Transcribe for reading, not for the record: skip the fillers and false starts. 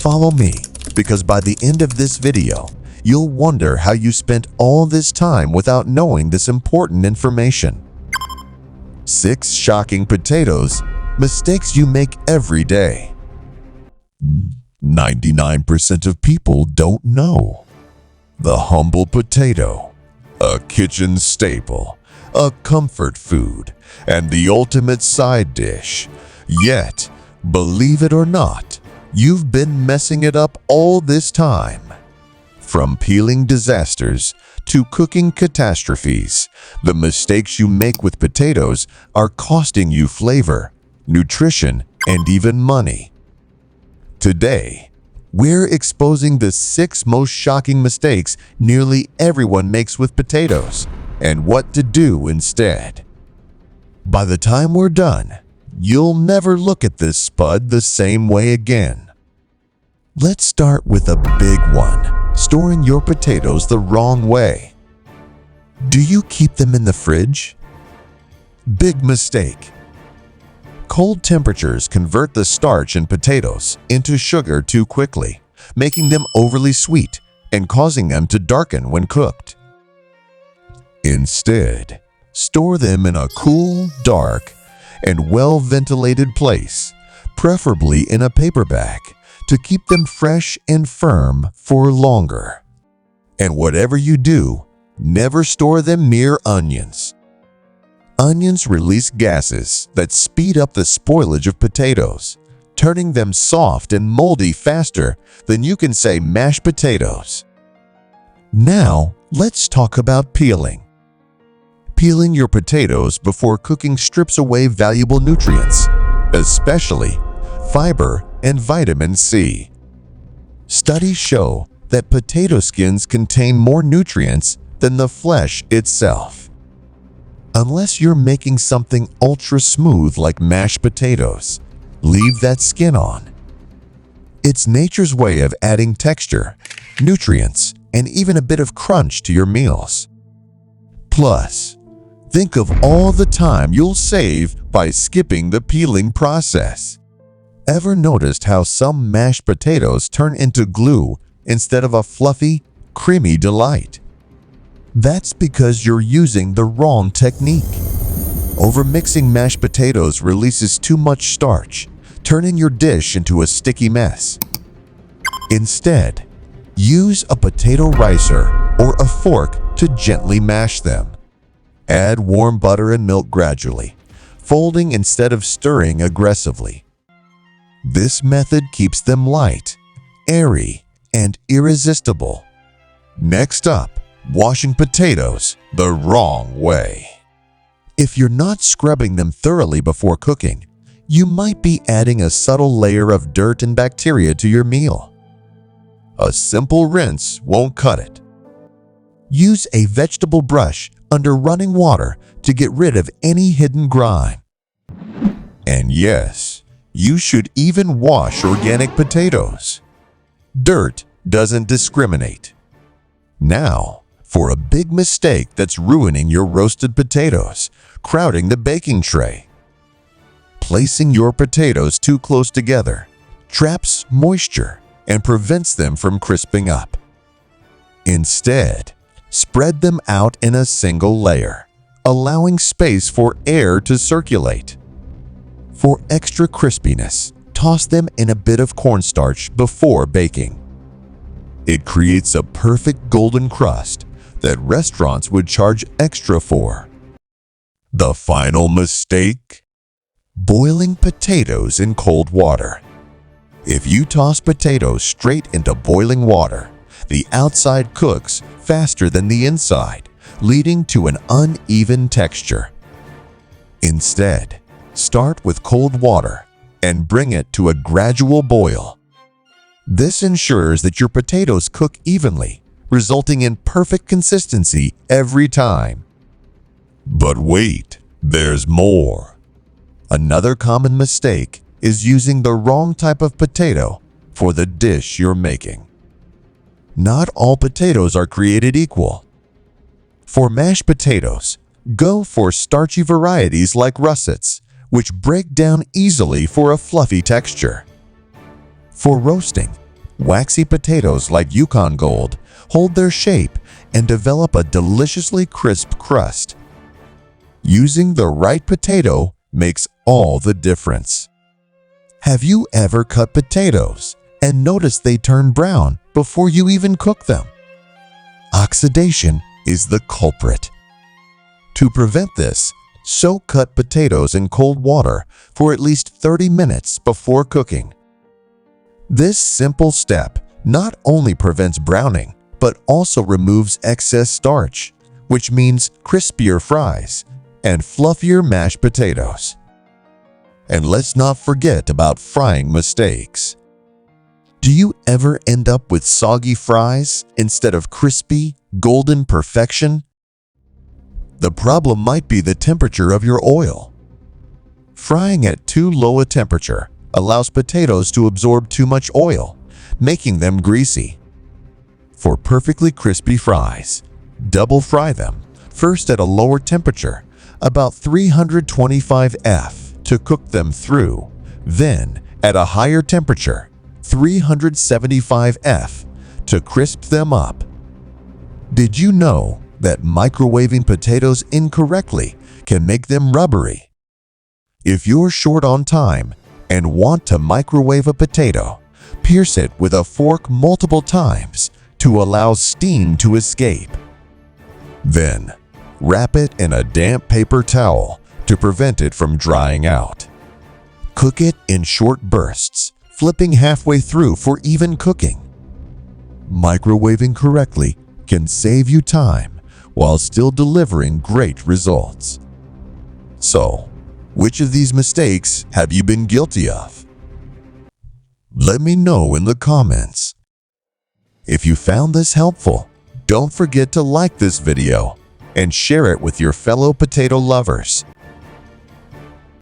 Follow me, because by the end of this video, you'll wonder how you spent all this time without knowing this important information. 6 shocking potatoes mistakes you make every day. 99% of people don't know. The humble potato, a kitchen staple, a comfort food, and the ultimate side dish. Yet, believe it or not, you've been messing it up all this time. From peeling disasters to cooking catastrophes, the mistakes you make with potatoes are costing you flavor, nutrition, and even money. Today, we're exposing the 6 most shocking mistakes nearly everyone makes with potatoes and what to do instead. By the time we're done, you'll never look at this spud the same way again. Let's start with a big one: storing your potatoes the wrong way. Do you keep them in the fridge? Big mistake. Cold temperatures convert the starch in potatoes into sugar too quickly, making them overly sweet and causing them to darken when cooked. Instead, store them in a cool, dark, and well-ventilated place, preferably in a paper bag, to keep them fresh and firm for longer. And whatever you do, never store them near onions. Onions release gases that speed up the spoilage of potatoes, turning them soft and moldy faster than you can say mashed potatoes. Now, let's talk about peeling. Peeling your potatoes before cooking strips away valuable nutrients, especially fiber and vitamin C. Studies show that potato skins contain more nutrients than the flesh itself. Unless you're making something ultra smooth like mashed potatoes, leave that skin on. It's nature's way of adding texture, nutrients, and even a bit of crunch to your meals. Plus, think of all the time you'll save by skipping the peeling process. Ever noticed how some mashed potatoes turn into glue instead of a fluffy, creamy delight? That's because you're using the wrong technique. Overmixing mashed potatoes releases too much starch, turning your dish into a sticky mess. Instead, use a potato ricer or a fork to gently mash them. Add warm butter and milk gradually, folding instead of stirring aggressively. This method keeps them light, airy, and irresistible. Next up, washing potatoes the wrong way. If you're not scrubbing them thoroughly before cooking, you might be adding a subtle layer of dirt and bacteria to your meal. A simple rinse won't cut it. Use a vegetable brush under running water to get rid of any hidden grime. And yes, you should even wash organic potatoes. Dirt doesn't discriminate. Now, for a big mistake that's ruining your roasted potatoes, crowding the baking tray. Placing your potatoes too close together traps moisture and prevents them from crisping up. Instead, spread them out in a single layer, allowing space for air to circulate. For extra crispiness, toss them in a bit of cornstarch before baking. It creates a perfect golden crust that restaurants would charge extra for. The final mistake: boiling potatoes in cold water. If you toss potatoes straight into boiling water, the outside cooks faster than the inside, leading to an uneven texture. Instead, start with cold water and bring it to a gradual boil. This ensures that your potatoes cook evenly, resulting in perfect consistency every time. But wait, there's more. Another common mistake is using the wrong type of potato for the dish you're making. Not all potatoes are created equal. For mashed potatoes, go for starchy varieties like russets, which break down easily for a fluffy texture. For roasting, Waxy potatoes like Yukon Gold hold their shape and develop a deliciously crisp crust. Using the right potato makes all the difference. Have you ever cut potatoes and noticed they turn brown before you even cook them? Oxidation is the culprit. To prevent this, soak cut potatoes in cold water for at least 30 minutes before cooking. This simple step not only prevents browning, but also removes excess starch, which means crispier fries and fluffier mashed potatoes. And let's not forget about frying mistakes. Do you ever end up with soggy fries instead of crispy, golden perfection? The problem might be the temperature of your oil. Frying at too low a temperature allows potatoes to absorb too much oil, making them greasy. For perfectly crispy fries, double fry them, first at a lower temperature, about 325 F, to cook them through, then at a higher temperature, 375 F, to crisp them up. Did you know that microwaving potatoes incorrectly can make them rubbery? If you're short on time and want to microwave a potato, pierce it with a fork multiple times to allow steam to escape. Then, wrap it in a damp paper towel to prevent it from drying out. Cook it in short bursts, flipping halfway through for even cooking. Microwaving correctly can save you time while still delivering great results. So, which of these mistakes have you been guilty of? Let me know in the comments. If you found this helpful, don't forget to like this video and share it with your fellow potato lovers.